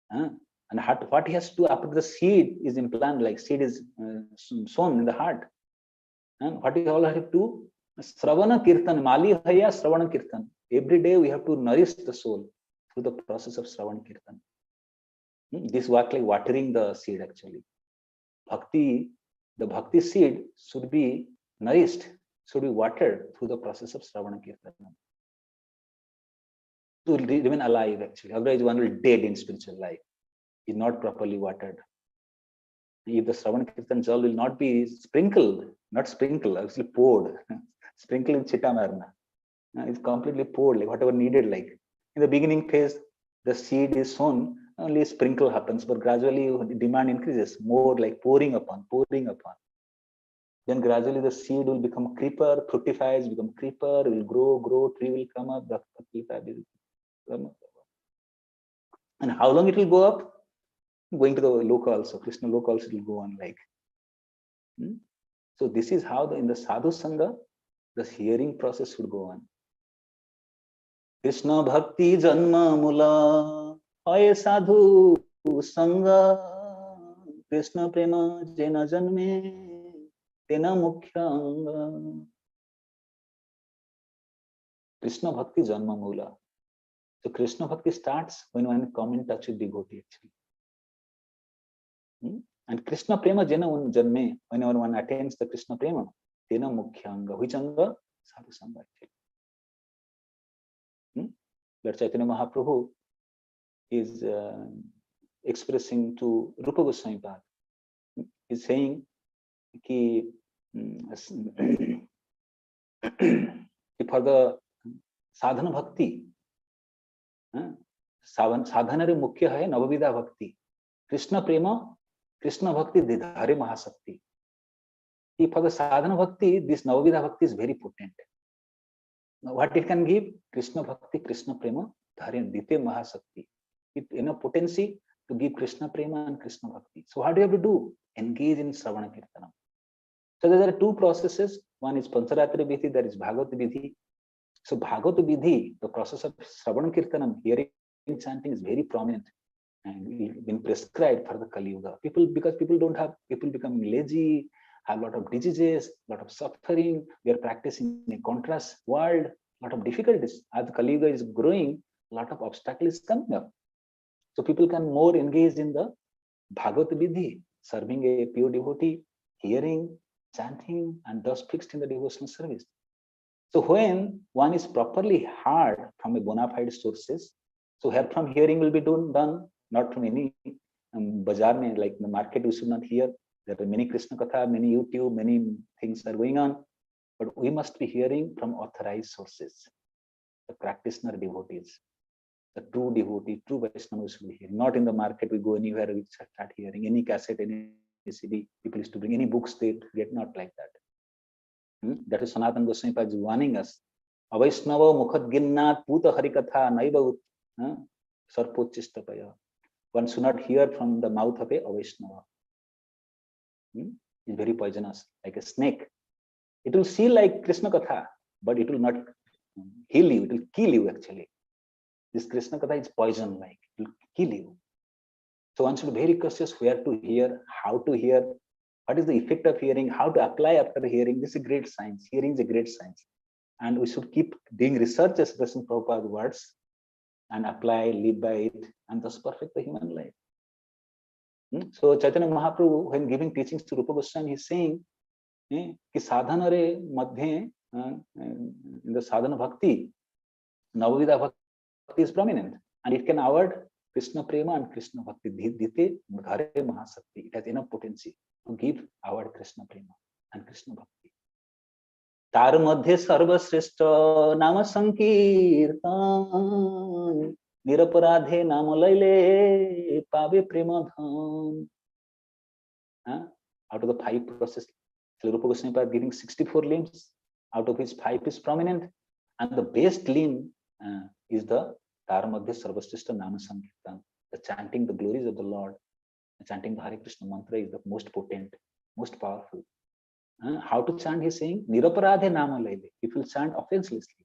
And what he has to do after the seed is implanted, like seed is sown in the heart. And what is all I have to do? Sravana Kirtan, Mali Haya Sravana Kirtan. Every day we have to nourish the soul through the process of Sravana Kirtan. This work like watering the seed actually. Bhakti, the bhakti seed should be nourished, should be watered through the process of Sravana Kirtan. To remain alive actually. Otherwise one will dead in spiritual life. Is not properly watered. If the Sravana Kirtan jal will not be sprinkled, not sprinkled, actually poured, sprinkled in Chitamarna. It's completely poured, like whatever needed, like in the beginning phase, the seed is sown, only sprinkle happens, but gradually demand increases, more like pouring upon. Then gradually the seed will become creeper, fructifies, become creeper, will grow, tree will come up, and how long it will go up? Going to the Loka also, Krishna Loka also will go on like. So this is how in the Sadhu Sangha, the hearing process should go on. Krishna Bhakti Janma Mula Hoye Sadhu Sangha Krishna Prema Jena Janme Tena Mukhyanga. Krishna Bhakti Janma Mula. So Krishna Bhakti starts when one comes in touch with devotee actually. And Krishna Prema Jena Janme, whenever one attains the Krishna Prema, Tena Mukhyanga. Which anga? Sadhu Sangha actually. Lord Chaitanya Mahaprabhu is expressing to Rupa Goswami Pad. He's saying कि for the sadhana bhakti, sadhana re mukhya hai navavidha bhakti. Krishna prema, Krishna bhakti dhare mahasakti. For the sadhana bhakti, this navavidha bhakti is very potent. Now, what it can give? Krishna bhakti, Krishna prema dhare dite mahasakti. It enough potency to give Krishna prema and Krishna bhakti. So what do you have to do? Engage in Sravana Kirtanam. So there are two processes. One is Pancharatri Vidhi, there is Bhagavata Vidhi. So Bhagavata Vidhi, the process of Sravana Kirtanam, hearing chanting is very prominent and been prescribed for the Kali Yuga. Because people become lazy, have a lot of diseases, a lot of suffering. We are practicing in a contrast world, a lot of difficulties. As the Kali Yuga is growing, a lot of obstacles coming up. So people can more engage in the Bhagavata Vidhi, serving a pure devotee, hearing, chanting, and thus fixed in the devotional service. So when one is properly heard from a bona fide sources, so here from hearing will be done, not from any bazaar mein, like the market we should not hear. There are many Krishna Katha, many YouTube, many things are going on, but we must be hearing from authorized sources, the practitioner devotees, the true devotee, true Vaishnava should be hearing. Not in the market, we go anywhere, we start hearing any cassette, any CD, people used to bring any books, they get not like that. That is Sanatana Goswami Pad warning us. Avaishnava mukhad ginnat puta harikatha naiva sarpochistapaya. One should not hear from the mouth of a Avaishnava. It's very poisonous, like a snake. It will see like Krishna Katha, but it will not heal you, it will kill you actually. This Krishna Katha is poison like, it will kill you. So one should be very cautious where to hear, how to hear, what is the effect of hearing, how to apply after hearing. This is a great science. Hearing is a great science. And we should keep doing research as Krishna Prabhupada's words and apply, live by it, and thus perfect the human life. So Chaitanya Mahaprabhu, when giving teachings to Rupa Goswami, he's saying, कि साधना रे मध्य in the sadhana bhakti, Navavida bhakti is prominent, and it can award Krishna prema and Krishna bhakti. Dite Ghare Mahasakti. It has enough potency to give award Krishna prema and Krishna bhakti. तार मध्य सर्वश्रेष्ठ नाम संकीर्तन निरपराधे नाम लैले पावे प्रेम धन. Out of the 5 processes, Rupa Goswami Pad giving 64 limbs, out of which 5 is prominent, and the best limb is the Tar Madhya Sarvashrishta Nama Sankirtan, the chanting the glories of the Lord, the chanting the Hare Krishna mantra is the most potent, most powerful. How to chant? He's saying, Niraparadhe Nama Laile. If you chant offenselessly,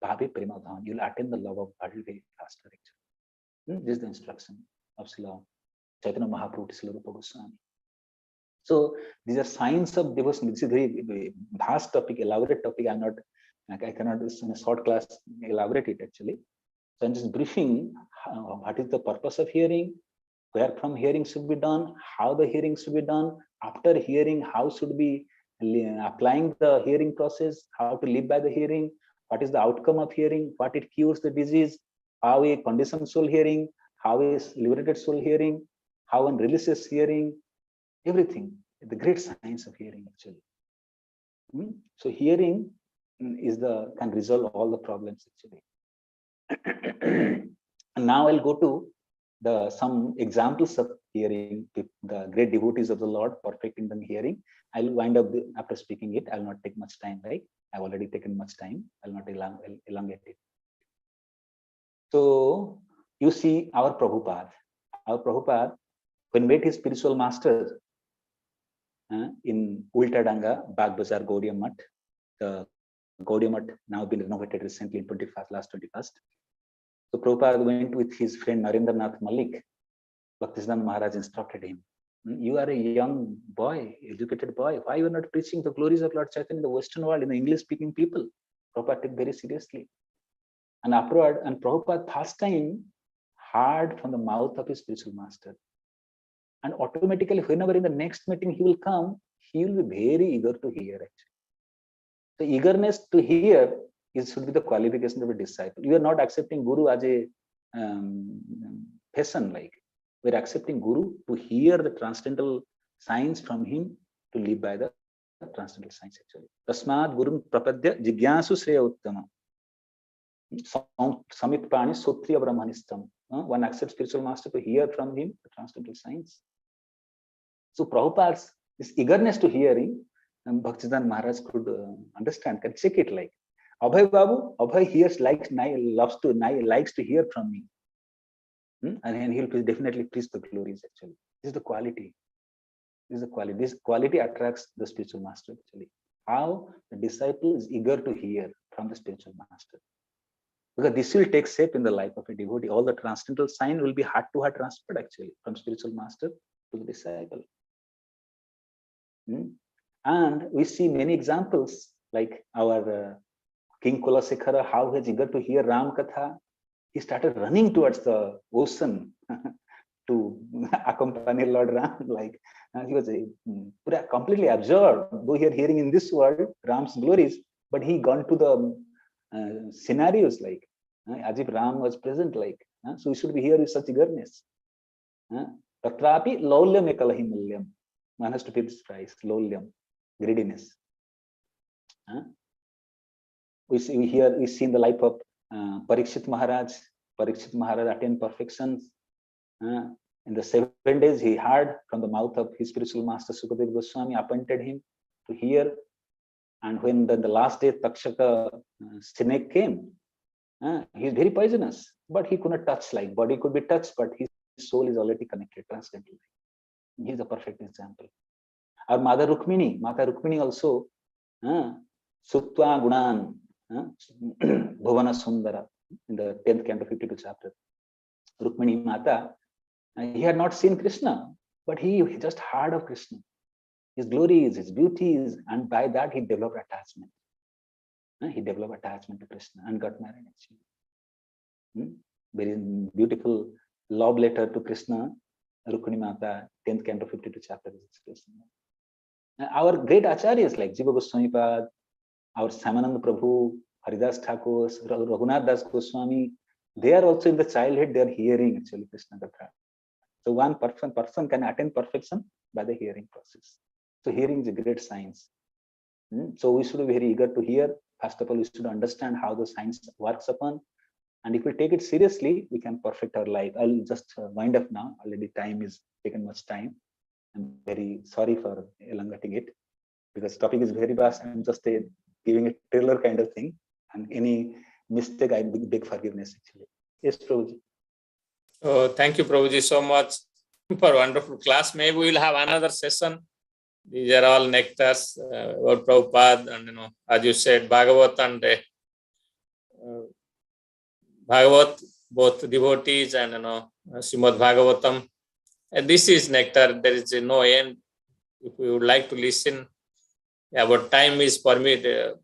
Bhavi Prema Dhan, you'll attain the love of God very faster. This is the instruction of Srila Chaitanya Mahaprabhu to Srila Rupa Goswami. So these are signs of devotion. This is a very vast topic, elaborate topic. I cannot in a short class elaborate it actually. So I'm just briefing what is the purpose of hearing, where from hearing should be done, how the hearing should be done, after hearing, how should be applying the hearing process, how to live by the hearing, what is the outcome of hearing, what it cures the disease, how a conditioned soul hearing, how is liberated soul hearing, how one releases hearing, everything. The great science of hearing actually. So hearing can resolve all the problems actually. And now I'll go to some examples of hearing, the great devotees of the Lord perfecting the hearing. I'll wind up after speaking it. I'll not take much time, right? I've already taken much time. I'll not elongate it. So you see our Prabhupada. Our Prabhupada, when met his spiritual masters in Ulta Danga, Bagh Bazar, Gaudiya Math. The Gaudiya Math now been renovated recently in last 21st. So Prabhupada went with his friend Narendranath Malik. Bhaktisiddhanta Maharaj instructed him, you are a young boy, educated boy. Why you are not preaching the glories of Lord Chaitanya in the Western world, in the English-speaking people? Prabhupada took very seriously. And afterward, and Prabhupada first time heard from the mouth of his spiritual master. And automatically, whenever in the next meeting he will come, he will be very eager to hear it. The eagerness to hear should be the qualification of a disciple. You are not accepting Guru as a person like. We are accepting Guru to hear the transcendental science from him, to live by the transcendental science actually. Tasmad Guru Prapadya Jigyasu Sreya Uttama. Samit Pani Sotriya Brahmanistam. One accepts spiritual master to hear from him the transcendental science. So Prabhupada's this eagerness to hearing, Bhaktisiddhanta Maharaj could understand, can check it like, Abhay Babu, Abhay hears, likes to hear from me. And then he'll definitely preach the glories actually. This is the quality. This quality attracts the spiritual master actually. How the disciple is eager to hear from the spiritual master. Because this will take shape in the life of a devotee. All the transcendental sign will be heart-to-heart transferred actually, from spiritual master to the disciple. And we see many examples like our King Kulasekhara, how he is eager to hear Ram Katha. He started running towards the ocean to accompany Lord Ram. Like he was completely absorbed, though he are hearing in this world Ram's glories, but he gone to the scenarios like as if Ram was present. Like so, we should be here with such eagerness. Tatrapi laulyam ekalahi mulyam. One has to pay this price. Laulyam, greediness. We see in the life of Parikshit Maharaj. Parikshit Maharaj attained perfections. In the 7 days, he heard from the mouth of his spiritual master Sukadeva Goswami, appointed him to hear. And when the last day Takshaka snake came, he is very poisonous, but he could not touch, like body could be touched, but his soul is already connected transcendently. He is a perfect example. Our Mata Rukmini also, Sutva Gunan, Bhuvana Sundara, in the 10th canto, 52 chapter. Rukmini Mata, he had not seen Krishna, but he just heard of Krishna, his glories, his beauties, and by that he developed attachment. He developed attachment to Krishna and got married actually. Very beautiful love letter to Krishna, Rukmini Mata, 10th canto, 52 chapter is Krishna. Our great acharyas like Jiva Goswami Pad, our Samananda Prabhu, Haridas Thakur, Raghunath Das Goswami, they are also in the childhood, they are hearing actually Krishna Katha. So one person can attain perfection by the hearing process. So hearing is a great science. So we should be very eager to hear. First of all, we should understand how the science works upon. And if we take it seriously, we can perfect our life. I'll just wind up now. Already time is taken much time. I'm very sorry for elongating it because topic is very vast. I'm just giving a trailer kind of thing. And any mistake, I beg forgiveness actually. Yes, Prabhuji. Oh, thank you, Prabhuji, so much for wonderful class. Maybe we'll have another session. These are all nectars about Prabhupada, and as you said, Bhagavat and Bhagavat, both devotees and Srimad Bhagavatam. And this is nectar. There is no end. If we would like to listen, but time is permitted.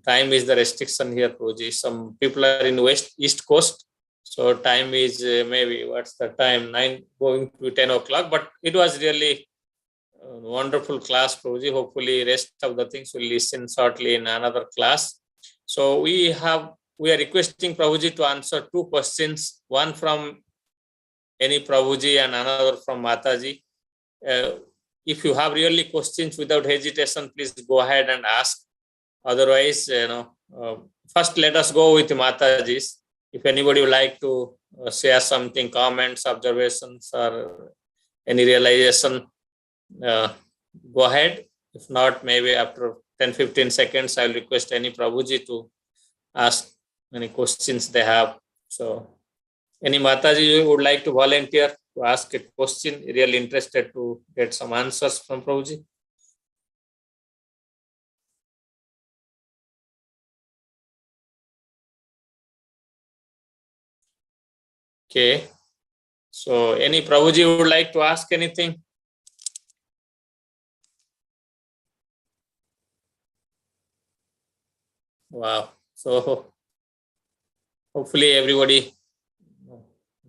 Time is the restriction here, Prabhuji. Some people are in East Coast. So time is maybe, what's the time? 9 going to 10 o'clock. But it was really a wonderful class, Prabhuji. Hopefully rest of the things we'll listen shortly in another class. So we are requesting Prabhuji to answer 2 questions. One from any Prabhuji and another from Mataji. If you have really questions without hesitation, please go ahead and ask. Otherwise, first let us go with Mataji's. If anybody would like to share something, comments, observations, or any realization, go ahead. If not, maybe after 10-15 seconds, I'll request any Prabhuji to ask any questions they have. So, any Mataji would like to volunteer to ask a question? Really interested to get some answers from Prabhuji. Okay. So, any Prabhuji would like to ask anything? Wow. So, hopefully everybody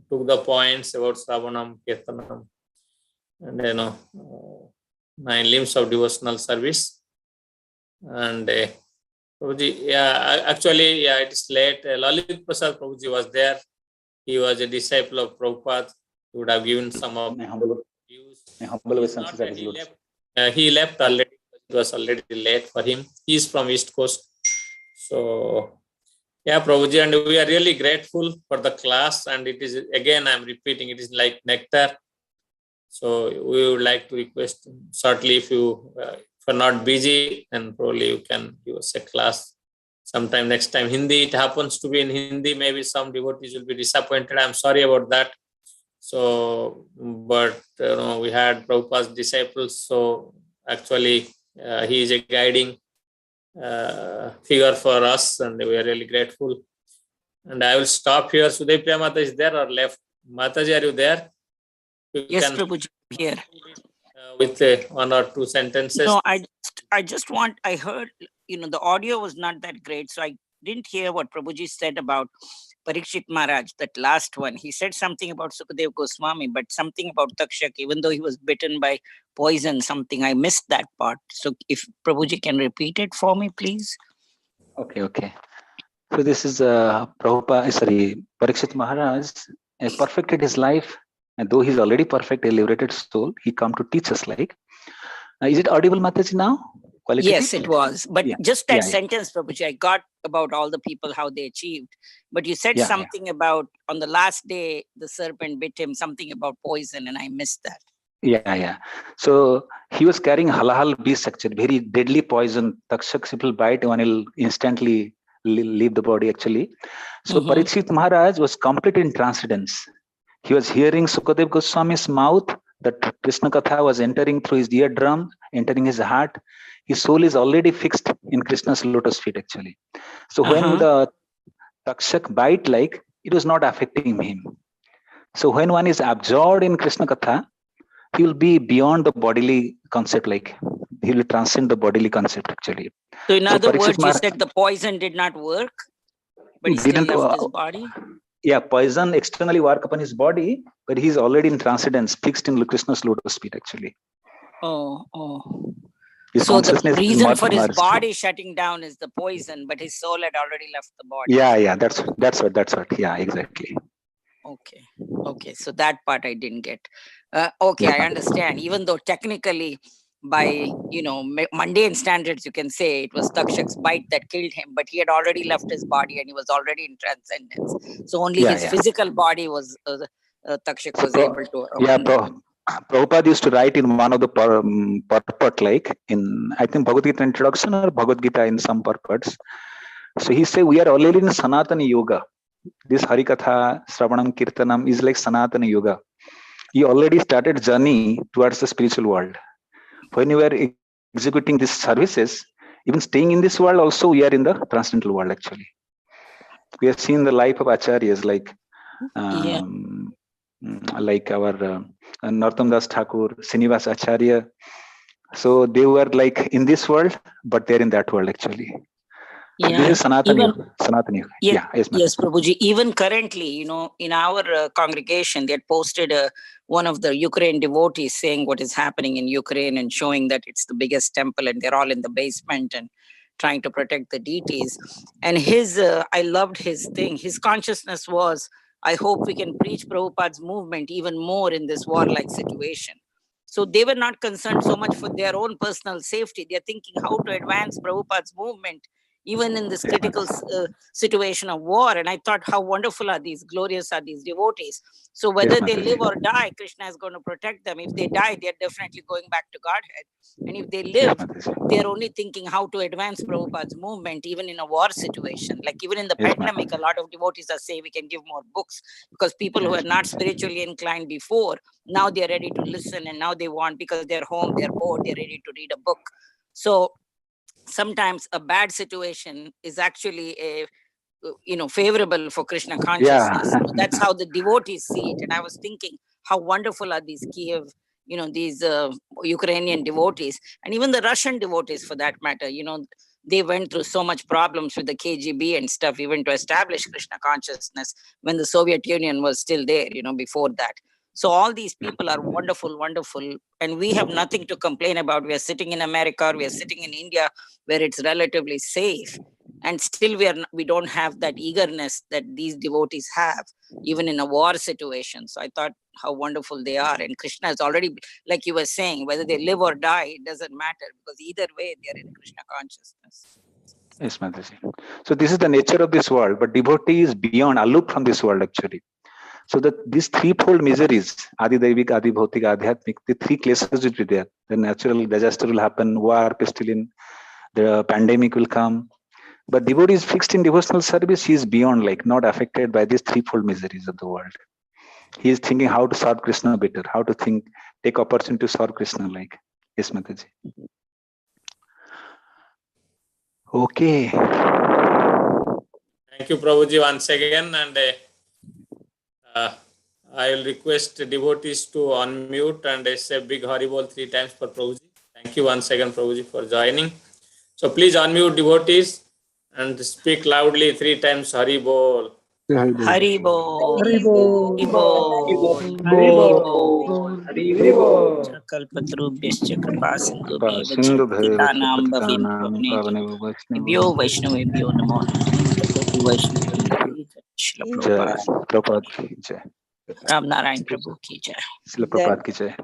took the points about Sravanam, Kirtanam, and 9 limbs of devotional service. And Prabhuji, actually, it is late. Lalit Prasad Prabhuji was there. He was a disciple of Prabhupada. He would have given some of views. He left already. It was already late for him. He is from East Coast. So, Prabhuji, and we are really grateful for the class. And it is, again, I'm repeating, it is like nectar. So, we would like to request shortly, if you are not busy, then probably you can give us a class sometime next time. Hindi, it happens to be in Hindi. Maybe some devotees will be disappointed. I'm sorry about that. So, but we had Prabhupada's disciples. So, actually, he is a guiding figure for us, and we are really grateful. And I will stop here. Sudhir Priya Mata is there or left? Mataji, are you there? Yes, Prabhuji, here. With 1 or 2 sentences. No, I heard, the audio was not that great, so I didn't hear what Prabhuji said about Parikshit Maharaj, that last one. He said something about Sukadev Goswami, but something about Takshak, even though he was bitten by poison, something. I missed that part. So if Prabhuji can repeat it for me, please. Okay. So this is Parikshit Maharaj perfected his life, and though he's already perfect, a liberated soul, he come to teach us like. Is it audible, Mataji, now? Yes, it was. But just that sentence, Prabhuji, I got about all the people, how they achieved. But you said something about on the last day, the serpent bit him, something about poison, and I missed that. Yeah. So he was carrying halahal beast actually, very deadly poison. Takshak will bite, one will instantly leave the body actually. So Parikshit Maharaj was complete in transcendence. He was hearing Sukadev Goswami's mouth, that Krishna Katha was entering through his eardrum, entering his heart. His soul is already fixed in Krishna's lotus feet actually. So when the Takshak bite, like, it was not affecting him. So when one is absorbed in Krishna Katha, he will be beyond the bodily concept, like he will transcend the bodily concept actually. So in So other Parikshit words, you Maharaj said the poison did not work, but he still didn't, left his body? yeah, poison externally work upon his body, but he's already in transcendence, fixed in Krishna's lotus feet actually. Oh. His So the consciousness reason for his Maharaj. body shutting down is the poison, but his soul had already left the body. Yeah, that's what. Yeah, exactly. Okay. So that part I didn't get. Okay, I understand. Even though technically, by mundane standards, you can say it was Takshak's bite that killed him, but he had already left his body and he was already in transcendence. So only his physical body was Takshak was able to. Prabhupada used to write in one of the purport, like in, I think, Bhagavad Gita introduction or Bhagavad Gita in some purports. So he say we are already in Sanatana Yoga. This Harikatha, Sravanam, Kirtanam is like Sanatana Yoga. He already started journey towards the spiritual world. When we are executing these services, even staying in this world, also we are in the transcendental world actually. We have seen the life of acharyas, like like our Narottam Das Thakur, Srinivas Acharya. So they were like in this world, but they're in that world actually. So this is Sanatana Yoga. Yes, Prabhuji. Even currently, in our congregation, they had posted one of the Ukraine devotees saying what is happening in Ukraine and showing that it's the biggest temple and they're all in the basement and trying to protect the deities. And I loved his thing. His consciousness was, I hope we can preach Prabhupada's movement even more in this warlike situation. So they were not concerned so much for their own personal safety. They're thinking how to advance Prabhupada's movement even in this critical situation of war. And I thought, how wonderful are these, glorious are these devotees. So whether they live or die, Krishna is going to protect them. If they die, they're definitely going back to Godhead. And if they live, they're only thinking how to advance Prabhupada's movement, even in a war situation. Like even in the pandemic, a lot of devotees are saying we can give more books because people who are not spiritually inclined before, now they're ready to listen and now they want, because they're home, they're bored, they're ready to read a book. So sometimes a bad situation is actually a favorable for Krishna consciousness. So that's how the devotees see it. And I was thinking, how wonderful are these Kiev, these Ukrainian devotees, and even the Russian devotees for that matter. They went through so much problems with the KGB and stuff, even to establish Krishna consciousness when the Soviet Union was still there, before that. So all these people are wonderful, wonderful, and we have nothing to complain about. We are sitting in America, or we are sitting in India, where it's relatively safe, and still we don't have that eagerness that these devotees have, even in a war situation. So I thought how wonderful they are, and Krishna is already, like you were saying, whether they live or die, it doesn't matter, because either way they are in Krishna consciousness. Yes, Mataji. So this is the nature of this world, but devotee is beyond, aloof from this world actually. So that these threefold miseries, Adi Daivik, Adi Bhautik, Adhyatmik, the three classes will be there. The natural disaster will happen, war, pestilence, the pandemic will come. But devotee is fixed in devotional service. He is beyond, like, not affected by these threefold miseries of the world. He is thinking how to serve Krishna better, how to take opportunity to serve Krishna, like. Yes, Mataji. Okay. Thank you, Prabhuji, once again. And I will request devotees to unmute and say a big Haribol 3 times for Prabhuji. Thank you once again, Prabhuji, for joining. So please unmute devotees and speak loudly 3 times Haribol. Haribol. Kalpatrubhyascha kripasindhubhyev jnanam bhavim Vaishnavebhyo namo Vaishnavebhyo Ram Narayan Prabhu ki jai. Srila Prabhupada ki jai.